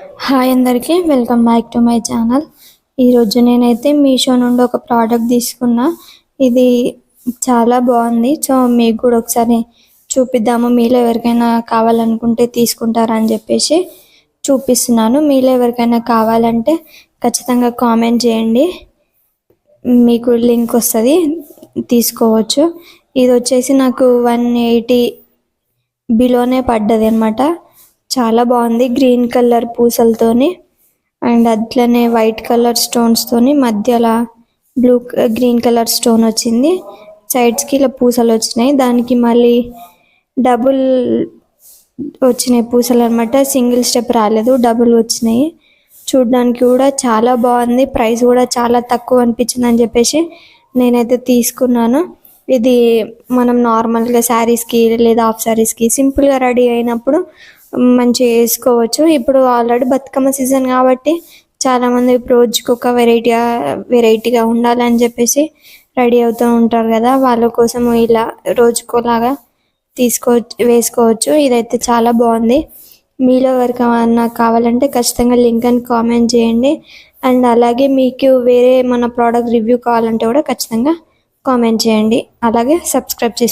Hi అందరికీ welcome back to my channel. ఈరోజు నేనైతే మీషో నుండి ఒక ప్రోడక్ట్ తీసుకున్నా. ఇది చాలా బాగుంది. సో మీకు కూడా ఒకసారి చూపిద్దాము, మీలో ఎవరికైనా కావాలనుకుంటే తీసుకుంటారని చెప్పేసి చూపిస్తున్నాను. మీలో ఎవరికైనా కావాలంటే ఖచ్చితంగా కామెంట్ చేయండి, మీకు లింక్ వస్తుంది, తీసుకోవచ్చు. ఇది వచ్చేసి నాకు 180 బిలోనే పడ్డది అనమాట. చాలా బాగుంది, గ్రీన్ కలర్ పూసలతోని అండ్ అట్లనే వైట్ కలర్ స్టోన్స్తోని మధ్యలో గ్రీన్ కలర్ స్టోన్ వచ్చింది. సైడ్స్కి ఇలా పూసలు వచ్చినాయి, దానికి మళ్ళీ డబుల్ వచ్చినాయి పూసలు అనమాట. సింగిల్ స్టెప్ రాలేదు, డబుల్ వచ్చినాయి. చూడడానికి కూడా చాలా బాగుంది, ప్రైస్ కూడా చాలా తక్కువ అనిపించింది అని చెప్పేసి నేనైతే తీసుకున్నాను. ఇది మనం నార్మల్గా శారీస్కి లేదా హాఫ్ శారీస్కి సింపుల్గా రెడీ అయినప్పుడు మంచిగా వేసుకోవచ్చు. ఇప్పుడు ఆల్రెడీ బతుకమ్మ సీజన్ కాబట్టి చాలామంది రోజుకి ఒక వెరైటీగా ఉండాలని చెప్పేసి రెడీ అవుతూ ఉంటారు కదా, వాళ్ళ కోసం ఇలా రోజుకోలాగా వేసుకోవచ్చు. ఇదైతే చాలా బాగుంది. మీలో ఎవరికైనా కావాలంటే ఖచ్చితంగా లింక్ అని కామెంట్ చేయండి. అండ్ అలాగే మీకు వేరే మన ప్రోడక్ట్ రివ్యూ కావాలంటే కూడా ఖచ్చితంగా కామెంట్ చేయండి. అలాగే సబ్స్క్రైబ్ చేసుకోండి.